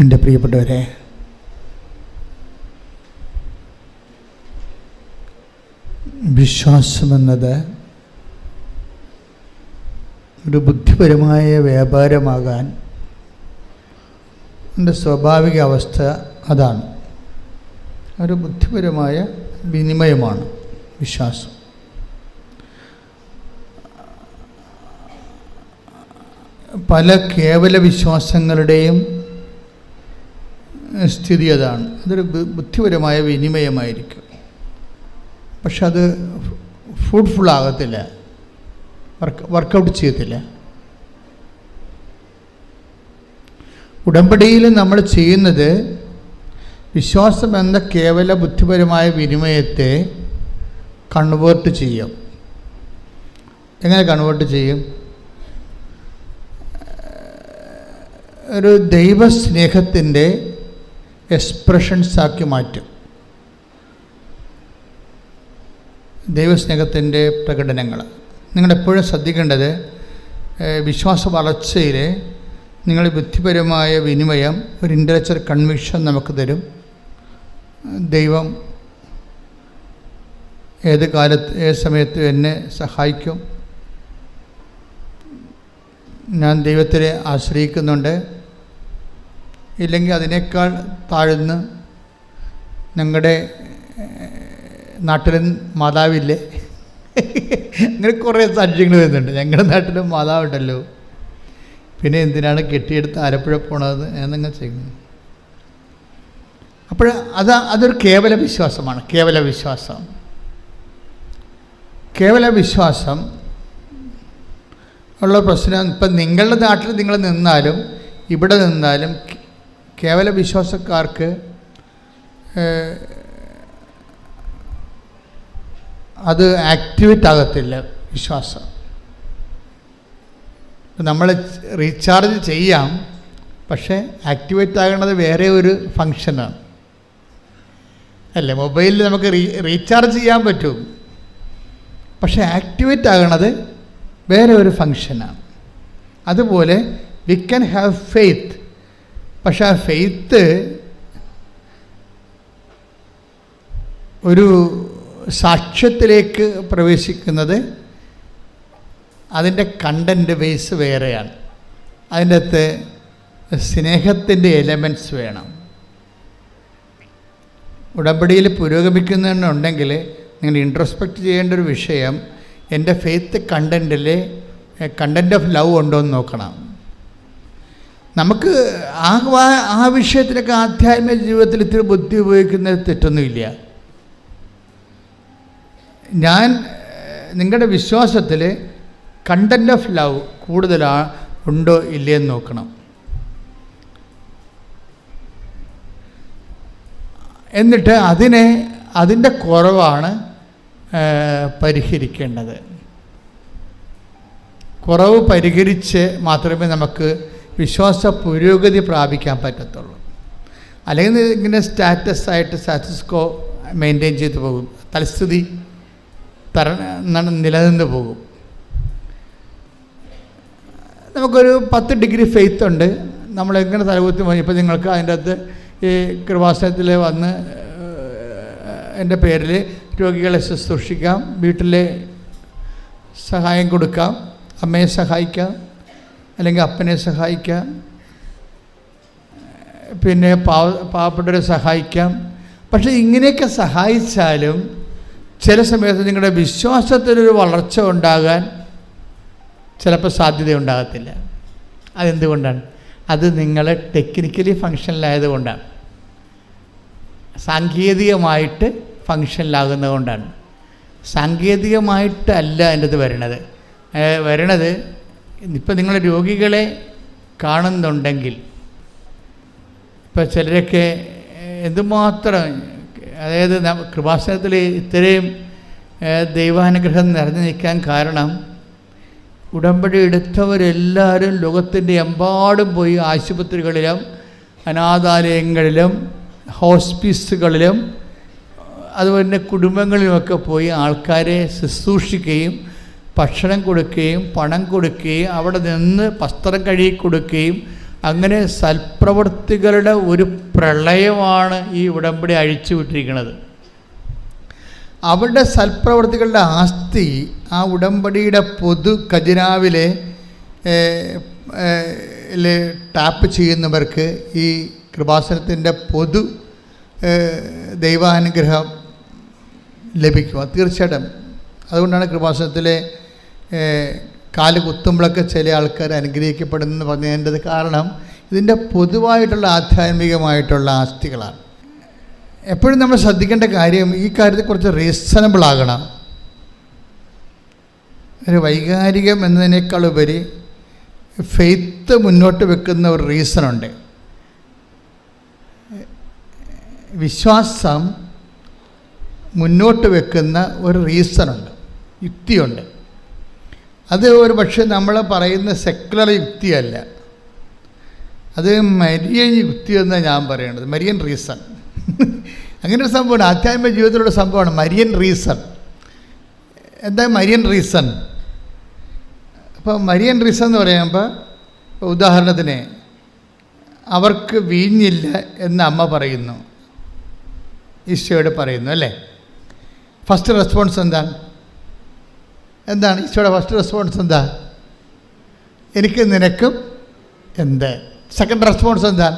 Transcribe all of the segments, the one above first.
എൻ്റെ പ്രിയപ്പെട്ടവരെ, വിശ്വാസമെന്നത് ഒരു ബുദ്ധിപരമായ വ്യാപാരമാകാൻ എൻ്റെ സ്വാഭാവിക അവസ്ഥ അതാണ്. ഒരു ബുദ്ധിപരമായ വിനിമയമാണ് വിശ്വാസം. പല കേവല വിശ്വാസങ്ങളുടെയും സ്ഥിതി അതാണ്. അതൊരു ബുദ്ധിപരമായ വിനിമയമായിരിക്കും, പക്ഷെ അത് ഫ്രൂട്ട്ഫുള്ളാകത്തില്ല, വർക്കൗട്ട് ചെയ്യത്തില്ല. ഉടമ്പടിയിൽ നമ്മൾ ചെയ്യുന്നത് വിശ്വാസം എന്ന കേവല ബുദ്ധിപരമായ വിനിമയത്തെ കൺവേർട്ട് ചെയ്യും. എങ്ങനെ കൺവേർട്ട് ചെയ്യും? ഒരു ദൈവസ്നേഹത്തിൻ്റെ എക്സ്പ്രഷൻസാക്കി മാറ്റും. ദൈവസ്നേഹത്തിൻ്റെ പ്രകടനങ്ങൾ നിങ്ങളെപ്പോഴും ശ്രദ്ധിക്കേണ്ടത്, വിശ്വാസ വളർച്ചയിൽ നിങ്ങൾ ബുദ്ധിപരമായ വിനിമയം, ഒരു ഇൻ്റലക്ച്വൽ കൺവിക്ഷൻ നമുക്ക് തരും. ദൈവം ഏത് കാലത്ത് ഏത് സമയത്തും എന്നെ സഹായിക്കും, ഞാൻ ദൈവത്തിനെ ആശ്രയിക്കുന്നുണ്ട്, ഇല്ലെങ്കിൽ അതിനേക്കാൾ താഴ്ന്ന് ഞങ്ങളുടെ നാട്ടിലും മാതാവില്ലേ, അങ്ങനെ കുറേ സാക്ഷ്യങ്ങൾ വരുന്നുണ്ട്. ഞങ്ങളുടെ നാട്ടിലും മാതാവുണ്ടല്ലോ, പിന്നെ എന്തിനാണ് കെട്ടിയെടുത്ത് ആലപ്പുഴ പോണത് എന്നങ്ങനെ ചെയ്യുന്നു. അപ്പോൾ അതൊരു കേവല വിശ്വാസമാണ്. കേവല വിശ്വാസം ഉള്ള പ്രശ്നം, ഇപ്പം നിങ്ങളുടെ നാട്ടിൽ നിങ്ങൾ നിന്നാലും ഇവിടെ നിന്നാലും കേവല വിശ്വാസക്കാർക്ക് അത് ആക്ടിവേറ്റ് ആകത്തില്ല. വിശ്വാസം നമ്മൾ റീചാർജ് ചെയ്യാം, പക്ഷേ ആക്ടിവേറ്റ് ആകണത് വേറെ ഒരു ഫങ്ഷനാണ് അല്ലേ. മൊബൈലിൽ നമുക്ക് റീചാർജ് ചെയ്യാൻ പറ്റും, പക്ഷേ ആക്ടിവേറ്റ് ആകണത് വേറെ ഒരു ഫങ്ഷനാണ്. അതുപോലെ വി ക്യാൻ ഹാവ് ഫെയ്ത്ത്, പക്ഷെ ആ ഫെയ്ത്ത് ഒരു സാക്ഷ്യത്തിലേക്ക് പ്രവേശിക്കുന്നത് അതിൻ്റെ കണ്ടൻറ്റ് ബേസ് വേറെയാണ്. അതിൻ്റെ അകത്ത് സ്നേഹത്തിൻ്റെ എലമെൻറ്റ്സ് വേണം. ഉടമ്പടിയിൽ പുരോഗമിക്കുന്നുണ്ടെങ്കിൽ നിങ്ങൾ ഇൻട്രോസ്പെക്റ്റ് ചെയ്യേണ്ട ഒരു വിഷയം, എൻ്റെ ഫെയ്ത്ത് കണ്ടൻറ്റിൽ കണ്ടൻറ്റ് ഓഫ് ലവ് ഉണ്ടോ എന്ന് നോക്കണം. നമുക്ക് ആ വിഷയത്തിലൊക്കെ ആധ്യാത്മിക ജീവിതത്തിൽ ഇത്തിരി ബുദ്ധി ഉപയോഗിക്കുന്നത് തെറ്റൊന്നുമില്ല. ഞാൻ നിങ്ങളുടെ വിശ്വാസത്തിൽ കണ്ടൻറ്റ് ഓഫ് ലവ് ഉണ്ടോ ഇല്ലയെന്ന് നോക്കണം. എന്നിട്ട് അതിൻ്റെ കുറവാണ് പരിഹരിക്കേണ്ടത്. കുറവ് പരിഹരിച്ച് മാത്രമേ നമുക്ക് വിശ്വാസ പുരോഗതി പ്രാപിക്കാൻ പറ്റത്തുള്ളൂ. അല്ലെങ്കിൽ ഇങ്ങനെ സ്റ്റാറ്റസ് കോ മെയിൻറ്റെയിൻ ചെയ്തു പോകും, തൽസ്ഥിതി നിലനിന്ന് പോകും. നമുക്കൊരു 10 ഡിഗ്രി ഫെയ്ത്ത് ഉണ്ട്, നമ്മളെങ്ങനെ തലകുത്തി പോയി. ഇപ്പോൾ നിങ്ങൾക്ക് അതിൻ്റെ അകത്ത് ഈ കൃപാസനത്തിൽ വന്ന് എൻ്റെ പേരിൽ രോഗികളെ ശുശ്രൂഷിക്കാം, വീട്ടിലെ സഹായം കൊടുക്കാം, അമ്മയെ സഹായിക്കാം, അല്ലെങ്കിൽ അപ്പനെ സഹായിക്കാം, പിന്നെ പാവപ്പെട്ടവരെ സഹായിക്കാം. പക്ഷേ ഇങ്ങനെയൊക്കെ സഹായിച്ചാലും ചില സമയത്ത് നിങ്ങളുടെ വിശ്വാസത്തിനൊരു വളർച്ച ഉണ്ടാകാൻ ചിലപ്പോൾ സാധ്യതയുണ്ടാകത്തില്ല. അതെന്തുകൊണ്ടാണ്? അത് നിങ്ങൾ ടെക്നിക്കലി ഫങ്ഷനിലായതുകൊണ്ടാണ്, സാങ്കേതികമായിട്ട് ഫങ്ഷനിലാകുന്നത് കൊണ്ടാണ്. സാങ്കേതികമായിട്ടല്ല എൻ്റെ അത് വരണത്. ഇപ്പം നിങ്ങൾ രോഗികളെ കാണുന്നുണ്ടെങ്കിൽ, ഇപ്പം ചിലരൊക്കെ എന്തുമാത്രം, അതായത് കൃപാസനത്തിൽ ഇത്രയും ദൈവാനുഗ്രഹം നിറഞ്ഞു നിൽക്കാൻ കാരണം ഉടമ്പടി എടുത്തവരെല്ലാവരും ലോകത്തിൻ്റെ എമ്പാടും പോയി ആശുപത്രികളിലും അനാഥാലയങ്ങളിലും ഹോസ്പിസുകളിലും അതുപോലെ തന്നെ കുടുംബങ്ങളിലുമൊക്കെ പോയി ആൾക്കാരെ ശുശ്രൂഷിക്കുകയും ഭക്ഷണം കൊടുക്കുകയും പണം കൊടുക്കുകയും അവിടെ നിന്ന് വസ്ത്രം കഴുകി കൊടുക്കുകയും അങ്ങനെ സൽപ്രവൃത്തികളുടെ ഒരു പ്രളയമാണ് ഈ ഉടമ്പടി അഴിച്ചു വിട്ടിരിക്കുന്നത്. അവരുടെ സൽപ്രവൃത്തികളുടെ ആസ്തി ആ ഉടമ്പടിയുടെ പൊതു ഖജനാവിലെ ടാപ്പ് ചെയ്യുന്നവർക്ക് ഈ കൃപാസനത്തിൻ്റെ പൊതു ദൈവാനുഗ്രഹം ലഭിക്കും. തീർച്ചയായിട്ടും അതുകൊണ്ടാണ് കൃപാസനത്തിലെ കാല് കുത്തുമ്പോഴൊക്കെ ചില ആൾക്കാർ അനുഗ്രഹിക്കപ്പെടുന്നെന്ന് പറഞ്ഞതിൻ്റെ കാരണം ഇതിൻ്റെ പൊതുവായിട്ടുള്ള ആധ്യാത്മികമായിട്ടുള്ള ആസ്തികളാണ്. എപ്പോഴും നമ്മൾ ശ്രദ്ധിക്കേണ്ട കാര്യം ഈ കാര്യത്തെക്കുറിച്ച് റീസണബിൾ ആകണം. ഒരു വൈകാരികം എന്നതിനേക്കാൾ ഉപരി ഫെയ്ത്ത് മുന്നോട്ട് വെക്കുന്ന ഒരു റീസണുണ്ട്. വിശ്വാസം മുന്നോട്ട് വെക്കുന്ന ഒരു റീസണുണ്ട്, യുക്തിയുണ്ട്. അത് ഒരു പക്ഷേ നമ്മൾ പറയുന്ന സെക്കുലർ യുക്തിയല്ല, അത് മരിയൻ യുക്തി എന്നാണ് ഞാൻ പറയേണ്ടത്. മരിയൻ റീസൺ അങ്ങനെ ഒരു സംഭവമാണ്, ആധ്യാത്മിക ജീവിതത്തിലുള്ള സംഭവമാണ് മരിയൻ റീസൺ. എന്താ മരിയൻ റീസൺ? അപ്പോൾ മരിയൻ റീസൺ എന്ന് പറയുമ്പോൾ, ഉദാഹരണത്തിന് അവർക്ക് വീഞ്ഞില്ല എന്ന് അമ്മ പറയുന്നു, ഈശോയോട് പറയുന്നു അല്ലേ. ഫസ്റ്റ് റെസ്പോൺസ് എന്താണ് ഈശോയുടെ ഫസ്റ്റ് റെസ്പോൺസ് എന്താ? എനിക്ക് നിനക്കും എന്ത്. സെക്കൻഡ് റെസ്പോൺസ് എന്താണ്?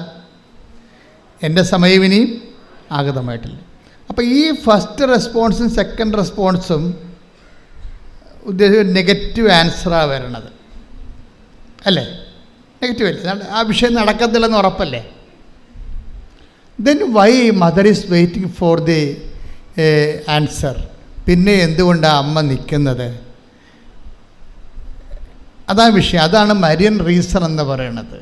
എൻ്റെ സമയം ഇനിയും ആഗതമായിട്ടില്ല. അപ്പോൾ ഈ ഫസ്റ്റ് റെസ്പോൺസും സെക്കൻഡ് റെസ്പോൺസും ഉദ്ദേശിച്ച നെഗറ്റീവ് ആൻസറാണ് വരണത് അല്ലേ. നെഗറ്റീവ് അല്ലേ, ആ വിഷയം നടക്കത്തില്ലെന്ന് ഉറപ്പല്ലേ. Then why mother is waiting for the answer? പിന്നെ എന്തുകൊണ്ടാണ് അമ്മ നിൽക്കുന്നത്? അതാണ് വിഷയം. അതാണ് മരിയൻ റീസൺ എന്ന് പറയുന്നത്.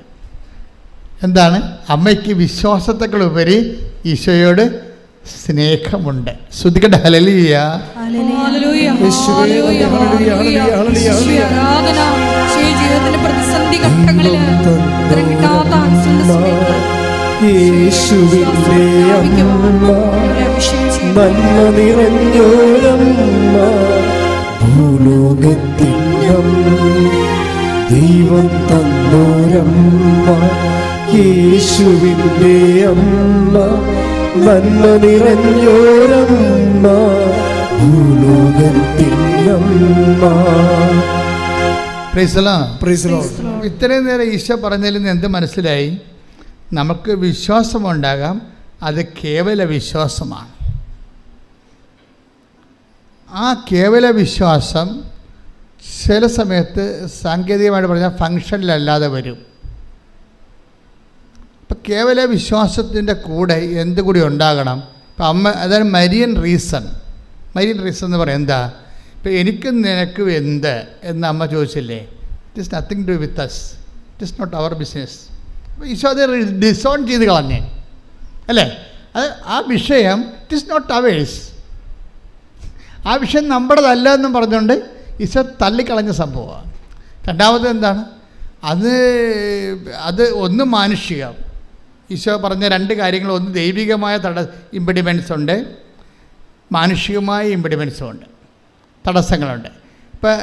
എന്താണ്? അമ്മയ്ക്ക് വിശ്വാസത്തെക്കാളുപരി ഈശോയോട് സ്നേഹമുണ്ട്. ശ്രദ്ധിക്കട്ടെ. ഹല്ലേലൂയ. യേശുവിന്റെ അമ്മ നന്മ നിറഞ്ഞോരമ്മ ഭൂലോകത്തിനും ദൈവം തന്നോരമ്മ. യേശുവിന്റെ അമ്മ നന്മ നിറഞ്ഞോരമ്മ ഭൂലോകത്തിനമ്മ. ഇത്രയും നേരം ഈശോ പറഞ്ഞതിൽ നിന്ന് എന്ത് മനസ്സിലായി? നമുക്ക് വിശ്വാസമുണ്ടാകാം, അത് കേവല വിശ്വാസമാണ്. ആ കേവല വിശ്വാസം ചില സമയത്ത് സാങ്കേതികമായിട്ട് പറഞ്ഞാൽ ഫങ്ഷനിലല്ലാതെ വരും. അപ്പം കേവല വിശ്വാസത്തിൻ്റെ കൂടെ എന്തുകൂടി ഉണ്ടാകണം? ഇപ്പം അമ്മ, അതാണ് മരിയൻ റീസൺ. മരിയൻ റീസൺ എന്ന് പറയാം എന്താ? ഇപ്പം എനിക്കും നിനക്കും എന്ത് എന്ന് അമ്മ ചോദിച്ചില്ലേ? It is nothing to with us, it is not our business. അപ്പോൾ ഈശോ അത് ഡിസോൺ ചെയ്ത് കളഞ്ഞേ അല്ലേ. അത് ആ വിഷയം ഇറ്റ് ഈസ് നോട്ട് അവേഴ്സ്, ആ വിഷയം നമ്മുടേതല്ല എന്നും പറഞ്ഞുകൊണ്ട് ഈശോ തള്ളിക്കളഞ്ഞ സംഭവമാണ്. രണ്ടാമത് എന്താണ്? അത് ഒന്ന് മാനുഷികം. ഈശോ പറഞ്ഞ രണ്ട് കാര്യങ്ങൾ, ഒന്ന് ദൈവികമായ ഇമ്പിഡിമെൻസ് ഉണ്ട്, മാനുഷികമായ ഇമ്പിഡിമെൻസും ഉണ്ട്, തടസ്സങ്ങളുണ്ട്. ഇപ്പം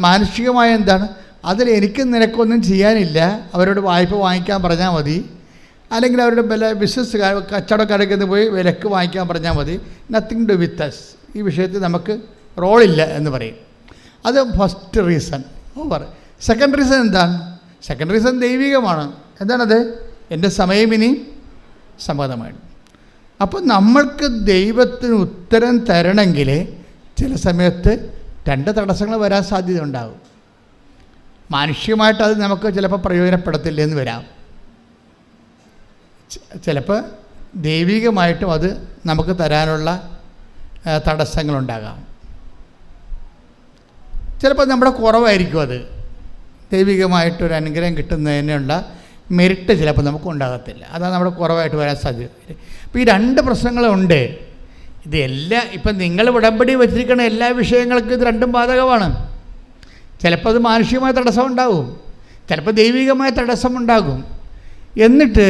മാനുഷികമായ എന്താണ്? അതിൽ എനിക്ക് നിനക്കൊന്നും ചെയ്യാനില്ല, അവരോട് വായ്പ വാങ്ങിക്കാൻ പറഞ്ഞാൽ മതി, അല്ലെങ്കിൽ അവരുടെ ബിസിനസ് കച്ചവടക്കാരൊക്കെ പോയി വിലക്ക് വാങ്ങിക്കാൻ പറഞ്ഞാൽ മതി. നത്തിങ് ടു വിത്ത് അസ്, ഈ വിഷയത്തിൽ നമുക്ക് റോളില്ല എന്ന് പറയും. അത് first reason over. Second reason എന്താണ്? സെക്കൻഡ് റീസൺ ദൈവികമാണ്. എന്താണത്? എൻ്റെ സമയം ഇനി സമ്മതമാണ്. അപ്പോൾ നമ്മൾക്ക് ദൈവത്തിന് ഉത്തരം തരണമെങ്കിൽ ചില സമയത്ത് രണ്ട് തടസ്സങ്ങൾ വരാൻ സാധ്യത ഉണ്ടാകും. മാനുഷികമായിട്ട് അത് നമുക്ക് ചിലപ്പോൾ പ്രയോജനപ്പെടത്തില്ല എന്ന് വരാം. ചിലപ്പോൾ ദൈവികമായിട്ടും അത് നമുക്ക് തരാനുള്ള തടസ്സങ്ങളുണ്ടാകാം. ചിലപ്പോൾ നമ്മുടെ കുറവായിരിക്കും അത്. ദൈവികമായിട്ടൊരു അനുഗ്രഹം കിട്ടുന്നതിനുള്ള മെറിറ്റ് ചിലപ്പോൾ നമുക്ക് ഉണ്ടാകത്തില്ല. അതാണ് നമ്മുടെ കുറവായിട്ട് വരാൻ സാധ്യത. അപ്പോൾ ഈ രണ്ട് പ്രശ്നങ്ങളുണ്ട്. ഇപ്പം നിങ്ങൾ ഉടമ്പടി വച്ചിരിക്കുന്ന എല്ലാ വിഷയങ്ങൾക്കും ഇത് രണ്ടും ബാധകമാണ്. ചിലപ്പോൾ അത് മാനുഷികമായ തടസ്സം ഉണ്ടാകും, ചിലപ്പോൾ ദൈവികമായ തടസ്സമുണ്ടാകും. എന്നിട്ട്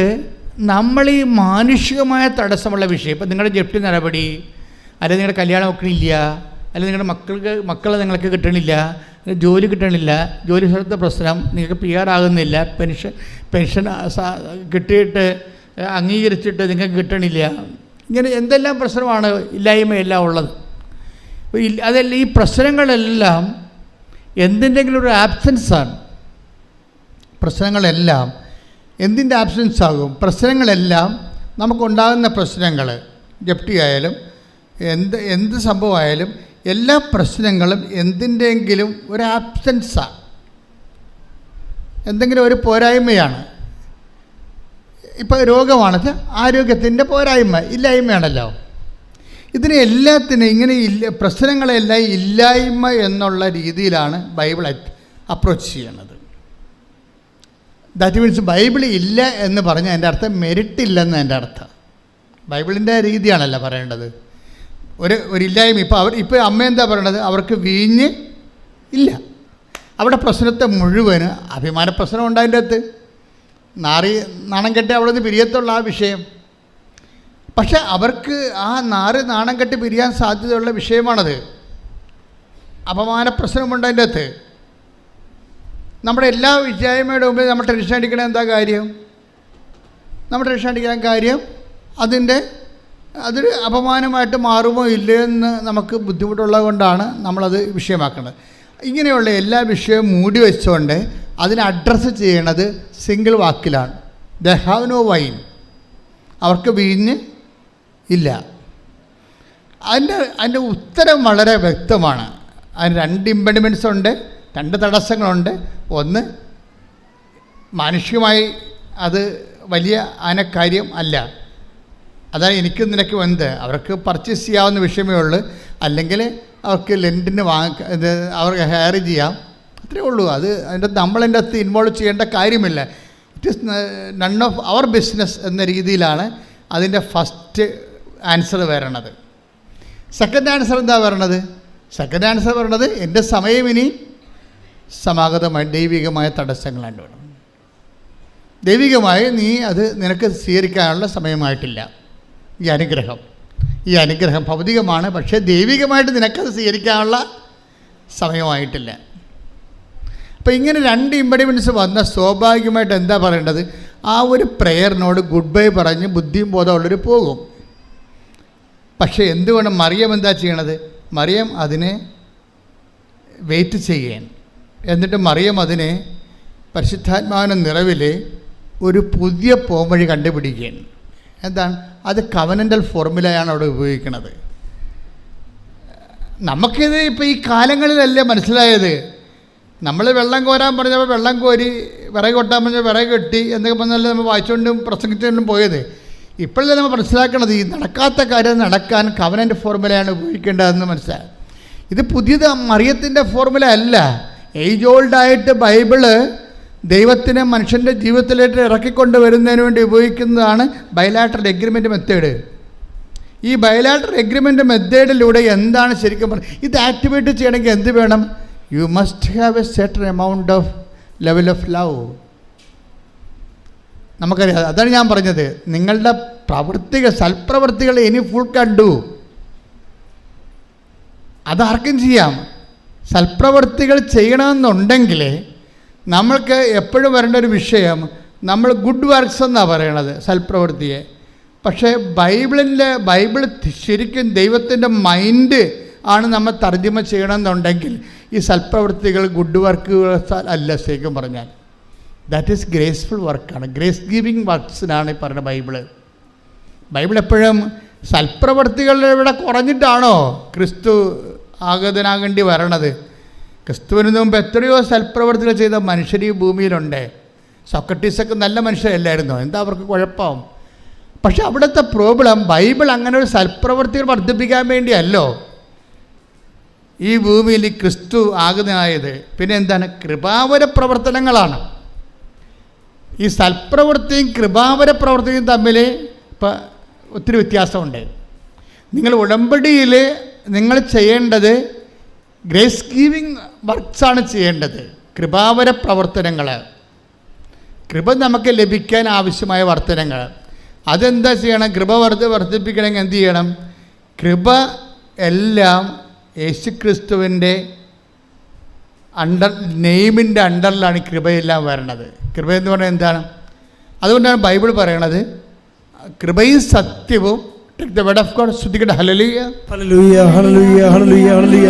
നമ്മൾ ഈ മാനുഷികമായ തടസ്സമുള്ള വിഷയം, ഇപ്പം നിങ്ങളുടെ ജപ്തി നടപടി, അല്ലെങ്കിൽ നിങ്ങളുടെ കല്യാണം ഒക്കെ ഇല്ല, അല്ലെങ്കിൽ നിങ്ങളുടെ മക്കളെ നിങ്ങൾക്ക് കിട്ടണില്ല, ജോലി കിട്ടണില്ല, ജോലി സ്ഥലത്തെ പ്രശ്നം, നിങ്ങൾക്ക് PR ആകുന്നില്ല, പെൻഷൻ കിട്ടിയിട്ട് അംഗീകരിച്ചിട്ട് നിങ്ങൾക്ക് കിട്ടണില്ല, ഇങ്ങനെ എന്തെല്ലാം പ്രശ്നമാണ്, ഇല്ലായ്മയെല്ലാം ഉള്ളത്. അതല്ല, ഈ പ്രശ്നങ്ങളെല്ലാം എന്തിൻ്റെങ്കിലും ഒരു ആബ്സെൻസാണ്. പ്രശ്നങ്ങളെല്ലാം എന്തിൻ്റെ ആബ്സെൻസ് ആകും? പ്രശ്നങ്ങളെല്ലാം നമുക്കുണ്ടാകുന്ന പ്രശ്നങ്ങൾ, ജപ്തി ആയാലും എന്ത് സംഭവമായാലും എല്ലാ പ്രശ്നങ്ങളും എന്തിൻ്റെയെങ്കിലും ഒരു ആബ്സെൻസാണ്, എന്തെങ്കിലും ഒരു പോരായ്മയാണ്. ഇപ്പോൾ രോഗമാണെന്ന് ആരോഗ്യത്തിൻ്റെ പോരായ്മ, ഇല്ലായ്മയാണല്ലോ. ഇതിനെ എല്ലാത്തിനും ഇങ്ങനെ പ്രശ്നങ്ങളെല്ലാം ഇല്ലായ്മ എന്നുള്ള രീതിയിലാണ് ബൈബിൾ അപ്രോച്ച് ചെയ്യണത്. ദാറ്റ് മീൻസ് ബൈബിൾ ഇല്ല എന്ന് പറഞ്ഞാൽ എൻ്റെ അർത്ഥം മെരിറ്റ് ഇല്ലെന്ന് എൻ്റെ അർത്ഥം. ബൈബിളിൻ്റെ രീതിയാണല്ലോ പറയേണ്ടത്. ഒരു ഇല്ലായ്മ. ഇപ്പോൾ അമ്മ എന്താ പറയണത്? അവർക്ക് വീഞ്ഞ് ഇല്ല. അവിടെ പ്രശ്നത്തെ മുഴുവന് അഭിമാന പ്രശ്നം ഉണ്ടായതിൻ്റെ അകത്ത് നാണം കെട്ടി അവിടെ നിന്ന് പിരിയത്തുള്ള ആ വിഷയം. പക്ഷെ അവർക്ക് ആ നാണം കെട്ടി പിരിയാൻ സാധ്യതയുള്ള വിഷയമാണത്. അപമാന പ്രശ്നമുണ്ടതിൻ്റെ അകത്ത്. നമ്മുടെ എല്ലാ വിജയമയുടെ മുമ്പിൽ നമ്മൾ ടെൻഷൻ അടിക്കണ എന്താ കാര്യം? നമ്മൾ ടെൻഷൻ അടിക്കാൻ കാര്യം അതൊരു അപമാനമായിട്ട് മാറുമോ ഇല്ലയോ എന്ന് നമുക്ക് ബുദ്ധിമുട്ടുള്ളത് കൊണ്ടാണ് നമ്മളത് വിഷയമാക്കുന്നത്. ഇങ്ങനെയുള്ള എല്ലാ വിഷയവും മൂടി വെച്ചുകൊണ്ട് അതിനെ അഡ്രസ്സ് ചെയ്യണത് സിംഗിൾ വാക്കിലാണ്. They have no wine. അവർക്ക് വീഞ്ഞ് ഇല്ല. അതിൻ്റെ ഉത്തരം വളരെ വ്യക്തമാണ്. അതിന് 2 ഇമ്പഡിമെൻറ്റ്സ് ഉണ്ട്, 2 തടസ്സങ്ങളുണ്ട്. ഒന്ന്, മാനുഷികമായി അത് വലിയ കാര്യം അല്ല. അതാണ് എനിക്കും നിനക്കും അവർക്ക് പർച്ചേസ് ചെയ്യാവുന്ന വിഷയമേ ഉള്ളൂ. അല്ലെങ്കിൽ അവർക്ക് ലെൻറ്റിന് അവർക്ക് ഹയർ ചെയ്യാം, അത്രേ ഉള്ളൂ. അതിൻ്റെ നമ്മളതിൻ്റെ അകത്ത് ഇൻവോൾവ് ചെയ്യേണ്ട കാര്യമില്ല. It is none of our business എന്ന രീതിയിലാണ് അതിൻ്റെ ഫസ്റ്റ് ആൻസർ വരണത്. സെക്കൻഡ് ആൻസർ എന്താ പറയണത്? സെക്കൻഡ് ആൻസർ പറയണത് എൻ്റെ സമയം ഇനി സമാഗതമായി ദൈവികമായ തടസ്സങ്ങളാണ് വേണം. ദൈവികമായി നീ അത് നിനക്ക് സ്വീകരിക്കാനുള്ള സമയമായിട്ടില്ല. ഈ അനുഗ്രഹം ഭൗതികമാണ്, പക്ഷേ ദൈവികമായിട്ട് നിനക്കത് സ്വീകരിക്കാനുള്ള സമയമായിട്ടില്ല. അപ്പോൾ ഇങ്ങനെ 2 ഇമ്പഡിമെൻറ്റ്സ് വന്ന സ്വാഭാവികമായിട്ട് എന്താ പറയേണ്ടത്? ആ ഒരു പ്രെയറിനോട് ഗുഡ് ബൈ പറഞ്ഞ് ബുദ്ധിയും ബോധമുള്ളവർ പോകും. പക്ഷേ എന്തുകൊണ്ട് മറിയം എന്താ ചെയ്യണത്? മറിയം അതിനെ വെയിറ്റ് ചെയ്യാൻ, എന്നിട്ട് മറിയം അതിനെ പരിശുദ്ധാത്മാവിൻ്റെ നിറവിൽ ഒരു പുതിയ പോംവഴി കണ്ടുപിടിക്കുകയാണ്. എന്താണ് അത്? കവനൻ്റൽ ഫോർമുലയാണ് അവിടെ ഉപയോഗിക്കുന്നത്. നമുക്കിത് ഇപ്പോൾ ഈ കാലങ്ങളിലല്ലേ മനസ്സിലായത്. നമ്മൾ വെള്ളം കോരാൻ പറഞ്ഞപ്പോൾ വെള്ളം കോരി, വിറക് കൊട്ടാൻ പറഞ്ഞാൽ വിറക് കെട്ടി, എന്നൊക്കെ പറഞ്ഞാൽ നമ്മൾ വായിച്ചുകൊണ്ടും പ്രസംഗിച്ചുകൊണ്ടും പോയത്. ഇപ്പോഴല്ലേ നമ്മൾ മനസ്സിലാക്കണത് ഈ നടക്കാത്ത കാര്യം നടക്കാൻ കവനൻ്റ് ഫോർമുലയാണ് ഉപയോഗിക്കേണ്ടതെന്ന് മനസ്സിലായി. ഇത് പുതിയത് മറിയത്തിൻ്റെ ഫോർമുല അല്ല. ഏജ് ഓൾഡായിട്ട് ബൈബിള് ദൈവത്തിനെ മനുഷ്യൻ്റെ ജീവിതത്തിലേക്ക് ഇറക്കിക്കൊണ്ട് വരുന്നതിന് വേണ്ടി ഉപയോഗിക്കുന്നതാണ് ബൈലാറ്ററൽ എഗ്രിമെൻ്റ് മെത്തേഡ്. ഈ ബൈലാറ്ററൽ എഗ്രിമെൻ്റ് മെത്തേഡിലൂടെ എന്താണ് ശരിക്കും പറയുന്നത്? ഇത് ആക്ടിവേറ്റ് ചെയ്യണമെങ്കിൽ എന്ത് വേണം? You must have A certain amount of level of love. നമുക്കറിയാം. അതാണ് ഞാൻ പറഞ്ഞത്, നിങ്ങളുടെ സൽപ്രവൃത്തികൾ ഇനി ഫുൾ കണ്ടു. അതാർക്കും ചെയ്യാം. സൽപ്രവൃത്തികൾ ചെയ്യണമെന്നുണ്ടെങ്കിൽ നമ്മൾക്ക് എപ്പോഴും വരേണ്ട ഒരു വിഷയം, നമ്മൾ ഗുഡ് വർക്ക്സ് എന്നാണ് പറയണത് സൽപ്രവൃത്തിയെ. പക്ഷേ ബൈബിൾ ശരിക്കും ദൈവത്തിൻ്റെ മൈൻഡ് ആണ് നമ്മൾ തർജ്ജമ ചെയ്യണമെന്നുണ്ടെങ്കിൽ ഈ സൽപ്രവൃത്തികൾ ഗുഡ് വർക്കുകൾ അല്ല. ശരിക്കും പറഞ്ഞാൽ ദാറ്റ് ഈസ് ഗ്രേസ്ഫുൾ വർക്കാണ്, ഗ്രേസ് ഗിവിങ് വർക്ക്സിനാണ് ഈ പറയുന്ന ബൈബിൾ എപ്പോഴും സൽപ്രവൃത്തികളുടെ ഇവിടെ കുറഞ്ഞിട്ടാണോ ക്രിസ്തു ആഗതനാകേണ്ടി വരണത്? ക്രിസ്തുവിന് മുമ്പ് എത്രയോ സൽപ്രവർത്തികൾ ചെയ്ത മനുഷ്യർ ഈ ഭൂമിയിലുണ്ട്. സോക്രട്ടീസൊക്കെ നല്ല മനുഷ്യരല്ലായിരുന്നോ? എന്താ അവർക്ക് കുഴപ്പം? പക്ഷെ അവിടുത്തെ പ്രോബ്ലം, ബൈബിൾ അങ്ങനെ ഒരു സൽപ്രവർത്തികൾ വർദ്ധിപ്പിക്കാൻ വേണ്ടിയല്ലോ ഈ ഭൂമിയിൽ ക്രിസ്തു ആഗതനായത്. പിന്നെ എന്താണ്? കൃപാവര പ്രവർത്തനങ്ങളാണ്. ഈ സൽപ്രവൃത്തിയും കൃപാവര പ്രവർത്തിയും തമ്മിൽ ഇപ്പം ഒത്തിരി വ്യത്യാസമുണ്ട്. നിങ്ങൾ ഉടമ്പടിയിൽ നിങ്ങൾ ചെയ്യേണ്ടത് ഗ്രേസ് ഗീവിങ് വർക്ക്സാണ് ചെയ്യേണ്ടത്. കൃപാവര പ്രവർത്തനങ്ങൾ, കൃപ നമുക്ക് ലഭിക്കാൻ ആവശ്യമായ വർത്തനങ്ങൾ, അതെന്താ ചെയ്യണം? കൃപ വർദ്ധിപ്പിക്കണമെങ്കിൽ എന്ത് ചെയ്യണം? കൃപ എല്ലാം യേശുക്രിസ്തുവിൻ്റെ നെയിമിൻ്റെ അണ്ടറിലാണ് കൃപയെല്ലാം വരണത്. കൃപയെന്ന് പറഞ്ഞാൽ എന്താണ്? അതുകൊണ്ടാണ് ബൈബിൾ പറയണത് കൃപയും സത്യവും. The word of God. ശ്രദ്ധിക്കട്ടെ. Hallelujah, hallelujah, hallelujah, hallelujah, hallelujah.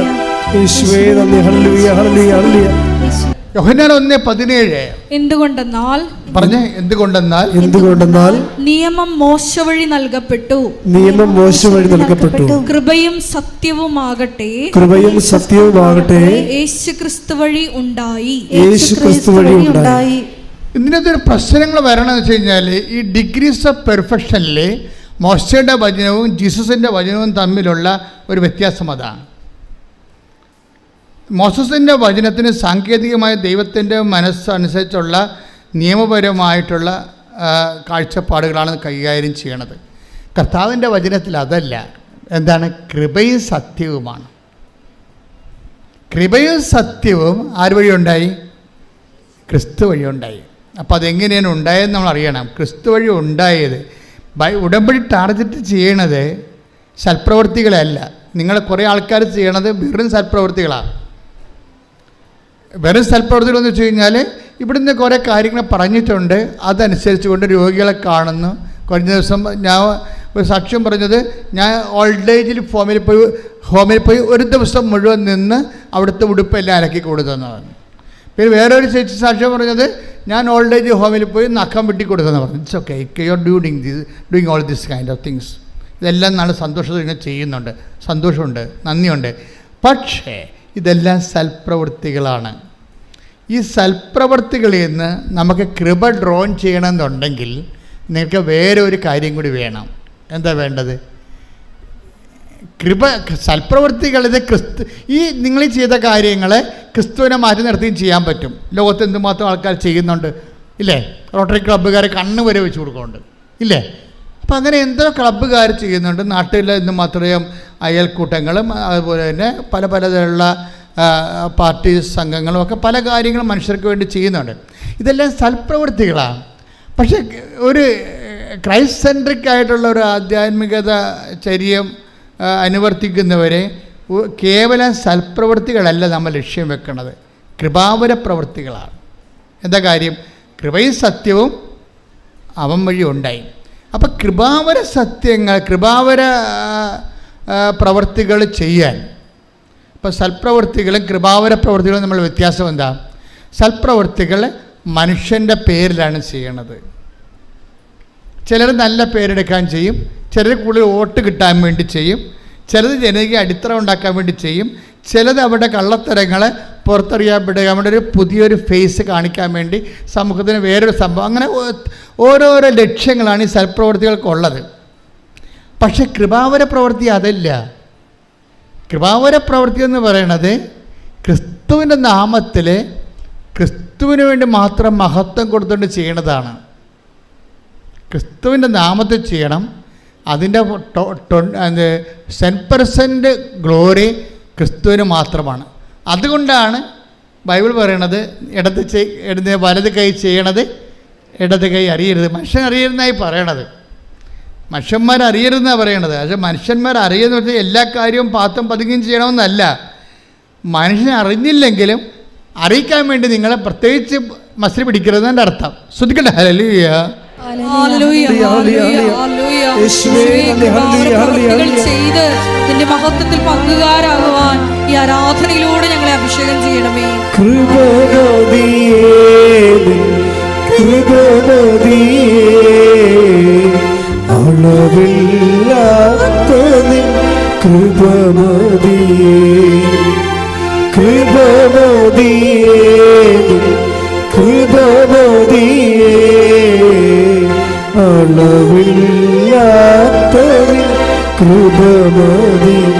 യേശുവേ നന്ദി. Hallelujah, hallelujah, hallelujah. യോഹന്നാൻ 1:17. എന്തുകൊണ്ടെന്നാൽ നിയമം മോശ വഴി നൽകപ്പെട്ടു, കൃപയും സത്യവുമാകട്ടെ യേശുക്രിസ്തു വഴി ഉണ്ടായി. ഇതിനകത്ത് ഒരു പ്രശ്നങ്ങൾ വരണമെന്ന് വെച്ച് കഴിഞ്ഞാൽ ഈ ഡിഗ്രീസ് ഓഫ് പെർഫെക്ഷനിൽ മോശയുടെ വചനവും ജീസസിൻ്റെ വചനവും തമ്മിലുള്ള ഒരു വ്യത്യാസം അതാണ്. മോസസിൻ്റെ വചനത്തിന് സാങ്കേതികമായ ദൈവത്തിൻ്റെ മനസ്സനുസരിച്ചുള്ള നിയമപരമായിട്ടുള്ള കാഴ്ചപ്പാടുകളാണ് കൈകാര്യം ചെയ്യണത്. കർത്താവിൻ്റെ വചനത്തിൽ അതല്ല. എന്താണ്? കൃപയും സത്യവുമാണ്. കൃപയും സത്യവും ആര് വഴി ഉണ്ടായി? ക്രിസ്തു വഴി ഉണ്ടായി. അപ്പോൾ അതെങ്ങനെയാണ് ഉണ്ടായതെന്ന് നമ്മൾ അറിയണം. ക്രിസ്തു വഴി ഉണ്ടായത്. ഉടമ്പടി ടാർഗറ്റ് ചെയ്യണത് സൽപ്രവൃത്തികളല്ല. നിങ്ങൾ കുറേ ആൾക്കാർ ചെയ്യണത് വെറും സൽപ്രവൃത്തികളാണ്. വെറും സൽപ്രവൃത്തികളെന്ന് വെച്ച് കഴിഞ്ഞാൽ ഇവിടുന്ന് കുറേ കാര്യങ്ങൾ പറഞ്ഞിട്ടുണ്ട്, അതനുസരിച്ച് കൊണ്ട് രോഗികളെ കാണുന്നു. കഴിഞ്ഞ ദിവസം ഞാൻ ഒരു സാക്ഷ്യം പറഞ്ഞത്, ഞാൻ ഓൾഡ് ഏജിൽ ഹോമിൽ പോയി ഒരു ദിവസം മുഴുവൻ നിന്ന് അവിടുത്തെ ഉടുപ്പെല്ലാം അലക്കി കൊടുത്തെന്ന് പറഞ്ഞു. പിന്നെ വേറൊരു ചേച്ചി സാക്ഷ്യം പറഞ്ഞത്, ഞാൻ ഓൾഡ് ഏജ് ഹോമിൽ പോയി നഖം വെട്ടി കൊടുത്തെന്ന് പറഞ്ഞു. It's okay, you are doing all this kind of things. ഇതെല്ലാം നല്ല സന്തോഷത്തിൽ ഇങ്ങനെ ചെയ്യുന്നുണ്ട്, സന്തോഷമുണ്ട്, നന്ദിയുണ്ട്. പക്ഷേ ഇതെല്ലാം സൽപ്രവൃത്തികളാണ്. ഈ സൽപ്രവൃത്തികളിൽ നിന്ന് നമുക്ക് കൃപ ഡ്രോൺ ചെയ്യണമെന്നുണ്ടെങ്കിൽ നിങ്ങൾക്ക് വേറെ ഒരു കാര്യം കൂടി വേണം. എന്താ വേണ്ടത്? കൃപ. സൽപ്രവൃത്തികൾ ഇത് ഈ നിങ്ങൾ ചെയ്ത കാര്യങ്ങളെ ക്രിസ്തുവിനെ മാറ്റി നിർത്തിയും ചെയ്യാൻ പറ്റും. ലോകത്ത് എന്തുമാത്രം ആൾക്കാർ ചെയ്യുന്നുണ്ട് ഇല്ലേ? റോട്ടറി ക്ലബ്ബുകാരെ കണ്ണ് വരെ വെച്ച് കൊടുക്കുന്നുണ്ട് ഇല്ലേ? അപ്പോൾ അങ്ങനെ എന്തോ ക്ലബ്ബുകാർ ചെയ്യുന്നുണ്ട്. നാട്ടിൽ എന്തുമാത്രയും അയൽക്കൂട്ടങ്ങളും അതുപോലെ തന്നെ പല പലതരമുള്ള പാർട്ടി സംഘങ്ങളും ഒക്കെ പല കാര്യങ്ങളും മനുഷ്യർക്ക് വേണ്ടി ചെയ്യുന്നുണ്ട്. ഇതെല്ലാം സൽപ്രവൃത്തികളാണ്. പക്ഷേ ഒരു ക്രൈസ്റ്റ് സെൻട്രിക് ആയിട്ടുള്ള ഒരു ആധ്യാത്മികത ചര്യം അനുവർത്തിക്കുന്നവരെ കേവലം സൽപ്രവൃത്തികളല്ല നമ്മൾ ലക്ഷ്യം വെക്കുന്നത്, കൃപാവര പ്രവൃത്തികളാണ്. എന്താ കാര്യം? കൃപയും സത്യവും അവൻ വഴി ഉണ്ടായി. അപ്പം കൃപാവര സത്യങ്ങൾ, കൃപാവര പ്രവൃത്തികൾ ചെയ്യാൻ, ഇപ്പം സൽപ്രവൃത്തികളും കൃപാവര പ്രവൃത്തികളും നമ്മൾ വ്യത്യാസം എന്താ? സൽപ്രവൃത്തികൾ മനുഷ്യൻ്റെ പേരിലാണ് ചെയ്യണത്. ചിലർ നല്ല പേരെടുക്കാൻ ചെയ്യും, ചിലർ കൂടുതൽ വോട്ട് കിട്ടാൻ വേണ്ടി ചെയ്യും, ചിലത് ജനകീയ അടിത്തറ ഉണ്ടാക്കാൻ വേണ്ടി ചെയ്യും, ചിലത് അവരുടെ കള്ളത്തരങ്ങളെ പുറത്തറിയാൻ വേണ്ടി ഒരു പുതിയൊരു ഫേസ് കാണിക്കാൻ വേണ്ടി സമൂഹത്തിന് വേറൊരു സംഭവം. അങ്ങനെ ഓരോരോ ലക്ഷ്യങ്ങളാണ് ഈ സൽപ്രവൃത്തികൾക്കുള്ളത്. പക്ഷെ കൃപാവര പ്രവൃത്തി അതല്ല. കൃപാവര പ്രവൃത്തി എന്ന് പറയണത് ക്രിസ്തുവിൻ്റെ നാമത്തിൽ ക്രിസ്തുവിന് വേണ്ടി മാത്രം മഹത്വം കൊടുത്തുകൊണ്ട് ചെയ്യണതാണ്. ക്രിസ്തുവിൻ്റെ നാമത്തിൽ ചെയ്യണം. അതിൻ്റെ 10% ഗ്ലോറി ക്രിസ്തുവിന് മാത്രമാണ്. അതുകൊണ്ടാണ് ബൈബിൾ പറയണത് വലത് കൈ ചെയ്യണത് ഇടത് കൈ അറിയരുത്. മനുഷ്യൻ അറിയരുതെന്നായി പറയണത്. മനുഷ്യന്മാരറിയരുതെന്നാണ് പറയണത്. പക്ഷേ മനുഷ്യന്മാർ അറിയുന്ന വെച്ചാൽ എല്ലാ കാര്യവും പാത്തും പതുങ്ങിയും ചെയ്യണമെന്നല്ല. മനുഷ്യനെ അറിഞ്ഞില്ലെങ്കിലും അറിയിക്കാൻ വേണ്ടി നിങ്ങളെ പ്രത്യേകിച്ച് മസിൽ പിടിക്കരുതെന്നതിൻ്റെ അർത്ഥം. ശ്രദ്ധിക്കട്ടെ. ഹല്ലേലൂയ, ചെയ്ത് നിന്റെ മഹത്വത്തിൽ പങ്കുകാരാകുവാൻ ഈ ആരാധനയിലൂടെ ഞങ്ങളെ അഭിഷേകം ചെയ്യണമേ. അളവില്ലാത്ത കൃപമതിയേ, കൃപമതിയേ, കൃപമതിയേ, അളവില്ലാത്ത കൃപമതിയേ.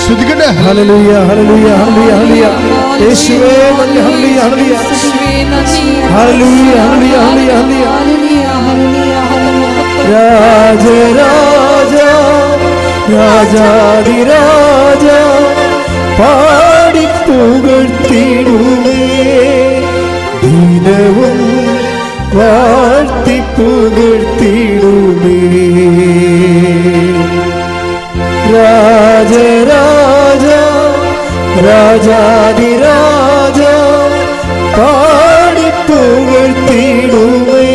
ശ്രദ്ധിക്കട്ടെ. Hallelujah, hallelujah, hallelujah, hallelujah. യേശുവേ നന്ദി. Hallelujah, hallelujah, hallelujah, hallelujah, hallelujah. രാജരാജ, രാജാധിരാജ, പാടി പുകഴ്ത്തിടുമേ, ദിനവും വാഴ്ത്തി പുകഴ്ത്തിടുമേ. രാജരാജ, രാജാധിരാജ പാടിപ്പുകഴ്ത്തിടുമേ,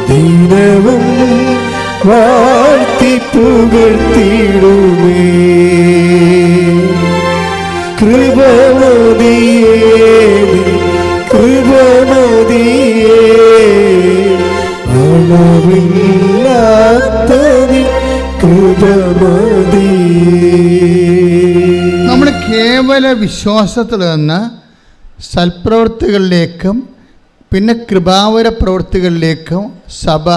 ദിനവും വാഴ്ത്തിപ്പുകഴ്ത്തിടുമേ. കൃപമതിയേ കൃപമതിയേ അളവില്ലാത്തതിൻ കൃപമതിയേ. നമ്മൾ കേവല വിശ്വാസത്തിൽ നിന്ന് സൽപ്രവൃത്തികളിലേക്കും പിന്നെ കൃപാവര പ്രവൃത്തികളിലേക്കും സഭ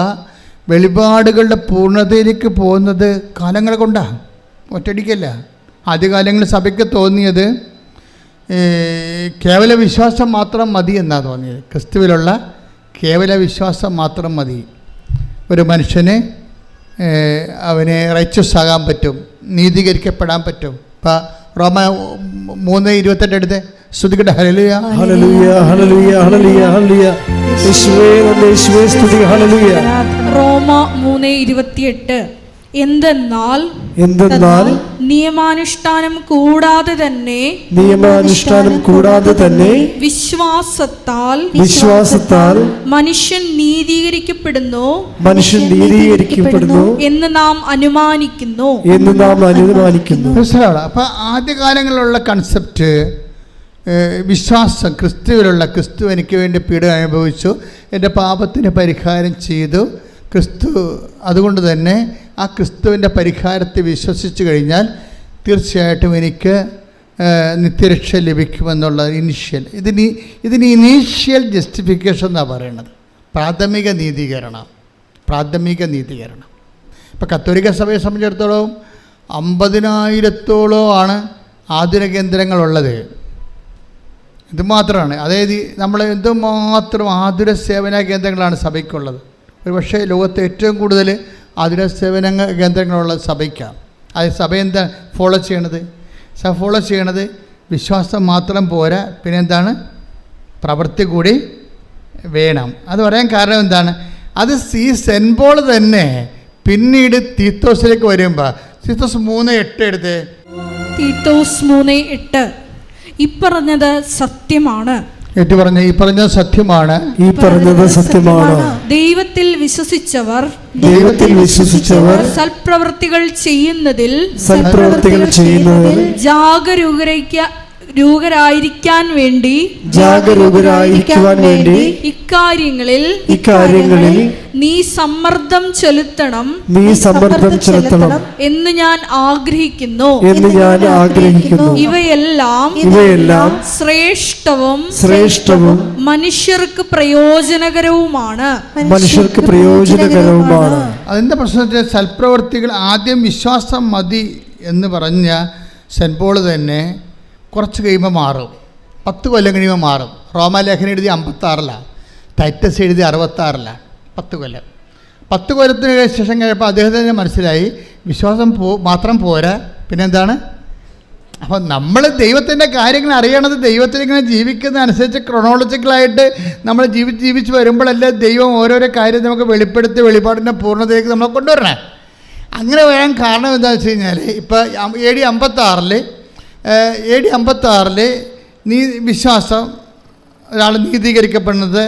വെളിപാടുകളുടെ പൂർണ്ണതയിലേക്ക് പോകുന്നത് കാലങ്ങൾ കൊണ്ടാണ്, ഒറ്റയടിക്കല്ല. ആദ്യകാലങ്ങളിൽ സഭയ്ക്ക് തോന്നിയത് കേവല വിശ്വാസം മാത്രം മതി എന്നാണ് തോന്നിയത്. ക്രിസ്തുവിലുള്ള കേവല വിശ്വാസം മാത്രം മതി. ഒരു മനുഷ്യന് അവനെ റൈച്ചസ് ആകാൻ പറ്റും, നീതീകരിക്കപ്പെടാൻ പറ്റും. ഇപ്പം റോമ 3:28 എടുത്ത് സ്തുതിക്കട്ടെ. Hallelujah hallelujah hallelujah hallelujah hallelujah. യേശുവേ നന്ദി, യേശുവേ സ്തുതി. ഹല്ലേലൂയ. റോമ 3:28 എന്തെന്നാൽ നിയമാനുഷ്ഠാനം കൂടാതെ തന്നെ വിശ്വാസത്താൽ മനുഷ്യൻ നീതീകരിക്കപ്പെടുന്നു എന്ന് നാം അനുമാനിക്കുന്നു. അപ്പൊ ആദ്യകാലങ്ങളിലുള്ള കൺസെപ്റ്റ് വിശ്വാസം, ക്രിസ്തു എനിക്ക് വേണ്ടി പീഡ അനുഭവിച്ചു, എൻ്റെ പാപത്തിന് പരിഹാരം ചെയ്തു ക്രിസ്തു. അതുകൊണ്ട് തന്നെ ആ ക്രിസ്തുവിൻ്റെ പരിഹാരത്തെ വിശ്വസിച്ച് കഴിഞ്ഞാൽ തീർച്ചയായിട്ടും എനിക്ക് നിത്യരക്ഷ ലഭിക്കുമെന്നുള്ള ഇതിന് ഇനീഷ്യൽ ജസ്റ്റിഫിക്കേഷൻ എന്നാണ് പറയുന്നത്. പ്രാഥമിക നീതീകരണം. ഇപ്പോൾ കത്തോലിക്ക സഭയെ സംബന്ധിച്ചിടത്തോളം 50,000-ഓളമാണ് ആതുര കേന്ദ്രങ്ങളുള്ളത്. ഇത് മാത്രമാണ്. അതായത് നമ്മൾ എന്തുമാത്രം ആതുര സേവന കേന്ദ്രങ്ങളാണ് സഭയ്ക്കുള്ളത്. ഒരു പക്ഷേ ലോകത്തെ ഏറ്റവും കൂടുതൽ ആതുര സേവന കേന്ദ്രങ്ങളുള്ള സഭയ്ക്കാണ്. അത് സഭ എന്താ ഫോളോ ചെയ്യണത്? സഭ ഫോളോ ചെയ്യണത് വിശ്വാസം മാത്രം പോരാ, പിന്നെ എന്താണ്, പ്രവൃത്തി കൂടി വേണം. അത് പറയാൻ കാരണം എന്താണ്? അത് സെൻറ്റ് പോൾ തന്നെ പിന്നീട് തീത്തോസിലേക്ക് വരുമ്പോൾ തീത്തോസ് 3:8 എടുത്ത്. തീത്തോസ് 3:8 ഇപ്പറഞ്ഞത് സത്യമാണ്. ഏറ്റു പറഞ്ഞ ഈ പറഞ്ഞത് സത്യമാണ്. ദൈവത്തിൽ വിശ്വസിച്ചവർ സൽപ്രവൃത്തികൾ ചെയ്യുന്നതിൽ ജാഗരൂകരായിരിക്കാൻ വേണ്ടി ഇക്കാര്യങ്ങളിൽ നീ സമ്മർദ്ദം ചെലുത്തണം എന്ന് ഞാൻ ആഗ്രഹിക്കുന്നു. ഇവയെല്ലാം ശ്രേഷ്ഠവും മനുഷ്യർക്ക് പ്രയോജനകരവുമാണ്. അതിൻ്റെ പ്രശ്നത്തിൽ സൽപ്രവൃത്തികൾ ആദ്യം വിശ്വാസം മതി എന്ന് പറഞ്ഞ സെൻറ്റ് പോൾ തന്നെ കുറച്ച് കഴിയുമ്പോൾ മാറും. 10 കൊല്ലം കഴിയുമ്പോൾ മാറും. റോമാലേഖനം എഴുതി 56-ലാണ്, ടൈറ്റസ് എഴുതി 66-ലാണ്. 10 കൊല്ലം. 10 കൊല്ലത്തിന് ശേഷം കഴിയുമ്പോൾ അദ്ദേഹത്തിന് മനസ്സിലായി വിശ്വാസം മാത്രം പോരാ, പിന്നെന്താണ്. അപ്പോൾ നമ്മൾ ദൈവത്തിൻ്റെ കാര്യങ്ങൾ അറിയണത് ദൈവത്തിലിങ്ങനെ ജീവിക്കുന്നതനുസരിച്ച് ക്രൊണോളജിക്കലായിട്ട് നമ്മൾ ജീവിച്ച് വരുമ്പോഴല്ലേ ദൈവം ഓരോരോ കാര്യം നമുക്ക് വെളിപ്പെടുത്തി വെളിപാടിൻ്റെ പൂർണ്ണതയിലേക്ക് നമ്മൾ കൊണ്ടുവരണേ. അങ്ങനെ വരാൻ കാരണം എന്താണെന്ന് വെച്ച് കഴിഞ്ഞാൽ ഇപ്പോൾ AD 56 വിശ്വാസം, ഒരാൾ നീതീകരിക്കപ്പെടുന്നത്,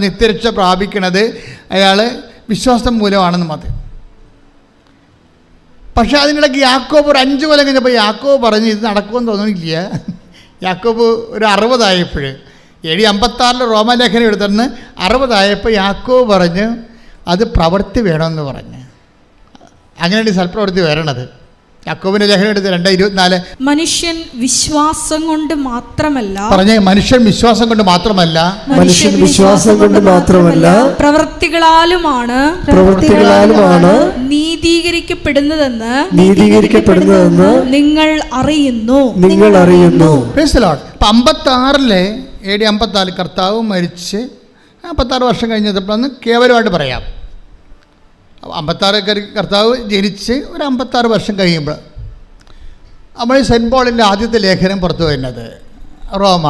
നിത്യരക്ഷ പ്രാപിക്കണത് അയാൾ വിശ്വാസം മൂലമാണെന്ന് മതി. പക്ഷേ അതിനിടയ്ക്ക് യാക്കോബ് ഒരു 5 കൊല്ലം കഴിഞ്ഞപ്പോൾ യാക്കോബ് പറഞ്ഞ് ഇത് നടക്കുമെന്ന് തോന്നുന്നില്ല. യാക്കോബ് ഒരു 60 ആയപ്പോൾ, AD 56 റോമാലേഖനം എടുത്തിരുന്ന് 60 ആയപ്പോൾ യാക്കോബ് പറഞ്ഞ് അത് പ്രവൃത്തി വേണമെന്ന് പറഞ്ഞ്. അങ്ങനെയാണ് സൽപ്രവൃത്തി വരണത്. യാക്കോബിന്റെ ലേഖനം എടുത്ത് 2:24 മനുഷ്യൻ വിശ്വാസം കൊണ്ട് മാത്രമല്ല പ്രവൃത്തികളാലുമാണ് നീതീകരിക്കപ്പെടുന്നതെന്ന് നിങ്ങൾ അറിയുന്നു. 56-ലെ AD 54 കർത്താവ് മരിച്ച് 56 വർഷം കഴിഞ്ഞപ്പോഴാണ് കേവലമായിട്ട് പറയാം. 56 കർത്താവ് ജനിച്ച് ഒരു 56 വർഷം കഴിയുമ്പോൾ നമ്മൾ സെൻറ്റ് പോളിൻ്റെ ആദ്യത്തെ ലേഖനം പുറത്തു വരുന്നത് റോമ.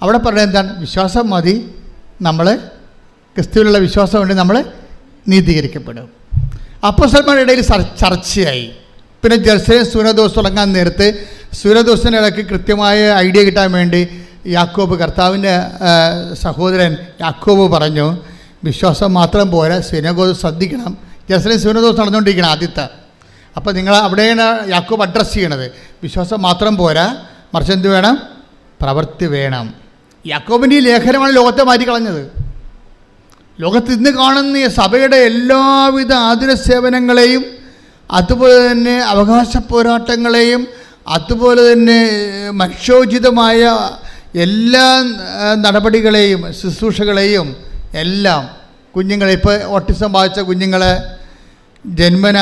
അവിടെ പറയുന്നത് എന്താണ്? വിശ്വാസം മതി, നമ്മൾ ക്രിസ്തുവിലുള്ള വിശ്വാസം കൊണ്ട് നമ്മൾ നീതീകരിക്കപ്പെടും. അപ്പോസ്തലന്മാരുടെ ഇടയിൽ ചർച്ചയായി. പിന്നെ ജെറുസലേം സുനദോസ് തുടങ്ങാൻ നേരത്ത് സൂര്യദോഷത്തിൻ്റെ ഇടയ്ക്ക് കൃത്യമായ ഐഡിയ കിട്ടാൻ വേണ്ടി യാക്കോബ്, കർത്താവിൻ്റെ സഹോദരൻ യാക്കോബ് പറഞ്ഞു, വിശ്വാസം മാത്രം പോരാ, സിനഗോഗ് ശ്രദ്ധിക്കണം. ജെറുസലേം സിനഗോഗ് നടന്നുകൊണ്ടിരിക്കണം ആദ്യത്തെ. അപ്പോൾ നിങ്ങൾ അവിടെയാണ് യാക്കോബ് അഡ്രസ്സ് ചെയ്യണത്. വിശ്വാസം മാത്രം പോരാ, മറിച്ച് എന്ത് വേണം? പ്രവൃത്തി വേണം. യാക്കോബിൻ്റെ ഈ ലേഖനമാണ് ലോകത്തെ മാറ്റിക്കളഞ്ഞത്. ലോകത്ത് ഇന്ന് കാണുന്ന ഈ സഭയുടെ എല്ലാവിധ ആതുര സേവനങ്ങളെയും, അതുപോലെ തന്നെ അവകാശ പോരാട്ടങ്ങളെയും, അതുപോലെ തന്നെ മനുഷ്യോചിതമായ എല്ലാ നടപടികളെയും ശുശ്രൂഷകളെയും എല്ലാം, കുഞ്ഞുങ്ങളെ ഇപ്പോൾ ഓട്ടിസം ബാധിച്ച കുഞ്ഞുങ്ങളെ, ജന്മന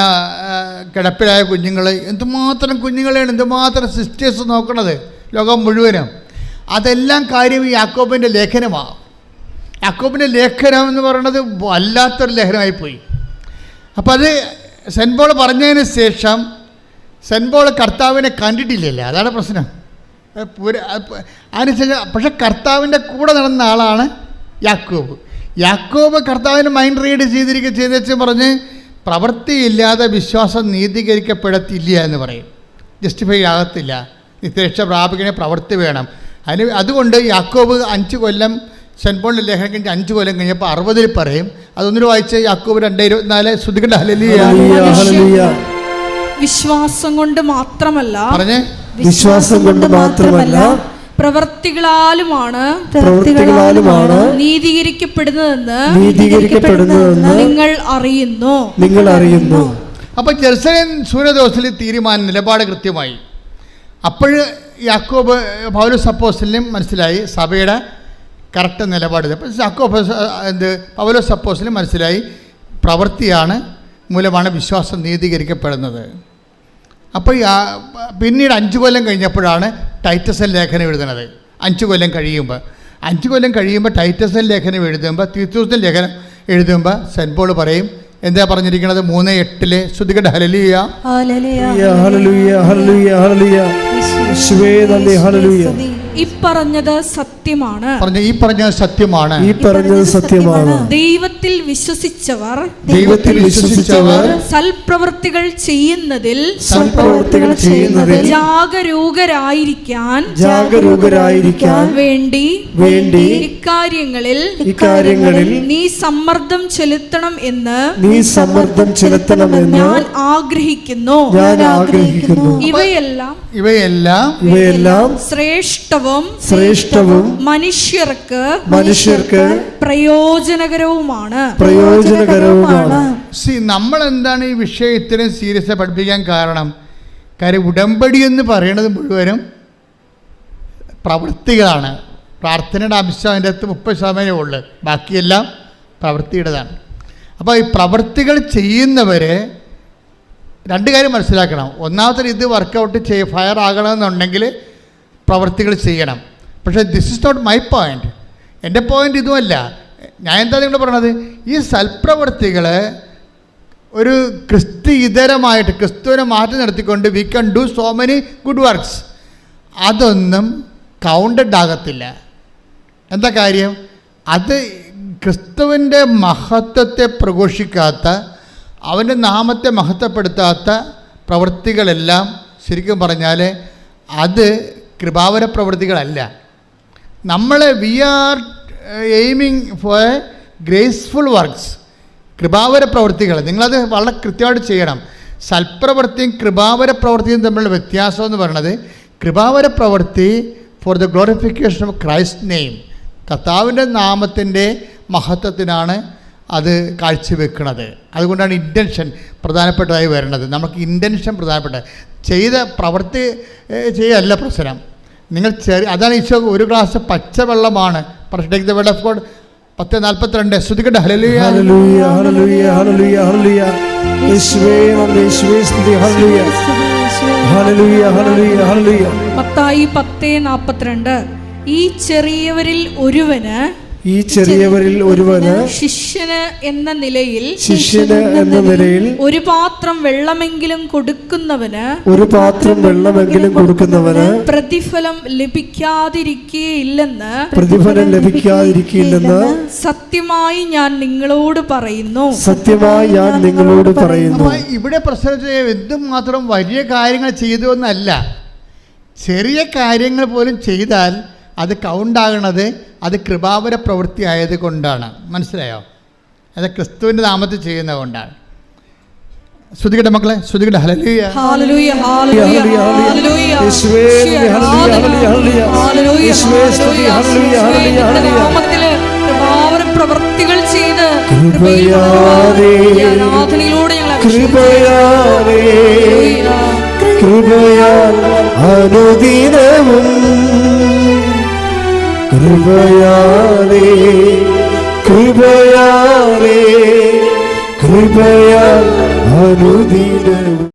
കിടപ്പിലായ കുഞ്ഞുങ്ങൾ, എന്തുമാത്രം കുഞ്ഞുങ്ങളെയാണ്, എന്തുമാത്രം സിസ്റ്റേഴ്സ് നോക്കണത് ലോകം മുഴുവനും. അതെല്ലാം കാര്യം ഈ യാക്കോബിൻ്റെ ലേഖനമാണ്. യാക്കോബിൻ്റെ ലേഖനം എന്ന് പറയുന്നത് വല്ലാത്തൊരു ലേഖനമായിപ്പോയി. അപ്പോൾ അത് സെൻറ്റ് പോൾ പറഞ്ഞതിന് ശേഷം സെൻറ്റ് പോൾ കർത്താവിനെ കണ്ടിട്ടില്ലല്ലേ, അതാണ് പ്രശ്നം. അതിനുശേഷം പക്ഷെ കർത്താവിൻ്റെ കൂടെ നടന്ന ആളാണ് യാക്കോബ്. യാക്കോബ് കർത്താവിന് മൈൻഡ് റീഡ് ചെയ്തേച്ച് പറഞ്ഞ് പ്രവൃത്തിയില്ലാതെ വിശ്വാസം നീതീകരിക്കപ്പെടത്തില്ല എന്ന് പറയും. ജസ്റ്റിഫൈ ആകത്തില്ല. നിത്യരക്ഷ പ്രാപിക്കണേ പ്രവൃത്തി വേണം. അതുകൊണ്ട് യാക്കോബ് 5 കൊല്ലം സെൻറ്റ് പോളിൻ്റെ ലേഖനം കഴിഞ്ഞ് 5 കൊല്ലം കഴിഞ്ഞപ്പോൾ 60 പറയും. അതൊന്നിട്ട് വായിച്ച് യാക്കോബ് 2:24 ശ്രുതികണ്ട ഹല്ലേലൂയ. വിശ്വാസം കൊണ്ട് മാത്രമല്ല, പറഞ്ഞേ, വിശ്വാസം കൊണ്ട് മാത്രമല്ല പ്രവൃത്തികളാലുമാണ് നീതീകരിക്കപ്പെടുന്നതെന്ന് നിങ്ങൾ അറിയുന്നു. അപ്പോൾ ജെറുസലേം സൂര്യദോഷത്തിൽ നിലപാട് കൃത്യമായി. അപ്പോൾ യാക്കോബ് പൗലോസ് അപ്പോസ്തലനും മനസ്സിലായി സഭയുടെ കറക്റ്റ് നിലപാട്. അപ്പോൾ പൗലോസ് അപ്പോസ്തലനും മനസ്സിലായി പ്രവൃത്തിയാണ് മൂലമാണ് വിശ്വാസം നീതീകരിക്കപ്പെടുന്നത്. അപ്പോൾ പിന്നീട് 5 കൊല്ലം കഴിഞ്ഞപ്പോഴാണ് ടൈറ്റസ് ലേഖനം എഴുതുന്നത്. 5 കൊല്ലം കഴിയുമ്പോൾ ടൈറ്റസ് ലേഖനം എഴുതുമ്പോൾ, തീത്തോസിൻ്റെ ലേഖനം എഴുതുമ്പോൾ സെൻറ്റ് പോൾ പറയും, എന്താ പറഞ്ഞിരിക്കുന്നത്? 3:8 ശ്രുതികട ഹല്ലേലൂയ. ഈ പറഞ്ഞത് സത്യമാണ്. ദൈവത്തിൽ വിശ്വസിച്ചവർ സൽപ്രവൃത്തികൾ ചെയ്യുന്നതിൽ ജാഗരൂകരായിരിക്കാൻ വേണ്ടി ഇക്കാര്യങ്ങളിൽ നീ സമ്മർദ്ദം ചെലുത്തണം എന്ന് ഞാൻ ആഗ്രഹിക്കുന്നു. ഇവയെല്ലാം ശ്രേഷ്ഠവും മനുഷ്യർക്ക് പ്രയോജനകരവുമാണ്. നമ്മൾ എന്താണ് ഈ വിഷയം ഇത്രയും സീരിയസ് പഠിപ്പിക്കാൻ കാരണം ഉടമ്പടി എന്ന് പറയുന്നത് മുഴുവനും പ്രവൃത്തികളാണ്. പ്രാർത്ഥനയുടെ അംശം അതിൻ്റെ അകത്ത് 30% ഉള്ളു, ബാക്കിയെല്ലാം പ്രവൃത്തിയുടേതാണ്. അപ്പോൾ ഈ പ്രവൃത്തികൾ ചെയ്യുന്നവരെ 2 കാര്യം മനസ്സിലാക്കണം. ഒന്നാമത്തെ ഇത് വർക്കൗട്ട് ഫയർ ആകണമെന്നുണ്ടെങ്കിൽ പ്രവൃത്തികൾ ചെയ്യണം. പക്ഷേ this is not my point. എൻ്റെ പോയിൻ്റ് ഇതുമല്ല. ഞാൻ എന്താ നിങ്ങൾ പറയണത്? ഈ സൽപ്രവൃത്തികൾ ഒരു ക്രിസ്തുഇതരമായിട്ട് ക്രിസ്തുവിനെ മാറ്റി നിർത്തിക്കൊണ്ട് വി കൺ do so many good works, അതൊന്നും കൗണ്ടഡ് ആകത്തില്ല. എന്താ കാര്യം? അത് ക്രിസ്തുവിൻ്റെ മഹത്വത്തെ പ്രഘോഷിക്കാത്ത, അവൻ്റെ നാമത്തെ മഹത്വപ്പെടുത്താത്ത പ്രവൃത്തികളെല്ലാം ശരിക്കും പറഞ്ഞാൽ അത് കൃപാവര പ്രവൃത്തികളല്ല. We are aiming for graceful works, കൃപാവര പ്രവൃത്തികൾ. നിങ്ങളത് വളരെ കൃത്യമായിട്ട് ചെയ്യണം. സൽപ്രവൃത്തിയും കൃപാവര പ്രവൃത്തിയും തമ്മിലുള്ള വ്യത്യാസം എന്ന് പറയുന്നത്, കൃപാവര പ്രവൃത്തി for the glorification of Christ name, കർത്താവിൻ്റെ നാമത്തിൻ്റെ മഹത്വത്തിനാണ് അത് കാഴ്ചവെക്കുന്നത്. അതുകൊണ്ടാണ് ഇൻറ്റൻഷൻ പ്രധാനപ്പെട്ടതായി വരുന്നത്. നമുക്ക് ഇൻറ്റൻഷൻ പ്രധാനപ്പെട്ട, ചെയ്ത പ്രവൃത്തി ചെയ്യല്ല പ്രശ്നം. നിങ്ങൾ അതാണ് ഈശോ ഒരു ഗ്ലാസ് പച്ചവെള്ളമാണ്, take the word of God 10:42 ശ്രുതികട്ടെ ഹല്ലേലൂയ. മത്തായി 10:42 ഈ ചെറിയവരിൽ ഒരുവന് ശിഷ്യന് എന്ന നിലയിൽ ഒരു പാത്രം വെള്ളമെങ്കിലും കൊടുക്കുന്നവന് പ്രതിഫലം ലഭിക്കാതിരിക്കുകയില്ലെന്ന് സത്യമായി ഞാൻ നിങ്ങളോട് പറയുന്നു. ഇവിടെ പ്രശ്നം എന്തുമാത്രം വലിയ കാര്യങ്ങൾ ചെയ്തു എന്നല്ല, ചെറിയ കാര്യങ്ങൾ പോലും ചെയ്താൽ അത് കൗണ്ടാകണത് അത് കൃപാവര പ്രവൃത്തി ആയത് കൊണ്ടാണ്. മനസ്സിലായോ? അത് ക്രിസ്തുവിൻ്റെ നാമത്തിൽ ചെയ്യുന്നത് കൊണ്ടാണ്. ശ്രുതികട്ടെ മക്കളെ, ശ്രുതികട്ടെ. ഹല്ലേലൂയ, ഹല്ലേലൂയ, ഹല്ലേലൂയ, ഹല്ലേലൂയ. യേശുവേ ഹല്ലേലൂയ, ഹല്ലേലൂയ, ഹല്ലേലൂയ. യേശുവേ സ്തുതി, ഹല്ലേലൂയ, ഹല്ലേലൂയ, ഹല്ലേലൂയ. നാമത്തിലെ കൃപാവര പ്രവൃത്തികൾ ചെയ്ത് കൃപയാലേ, ആരാധനയിലൂടെ ഞങ്ങളെ കൃപയാലേ, കൃപയാൽ അനുദിനവും, കൃപയാലേ, കൃപയാലേ, കൃപയാൽ അനുദിനവും.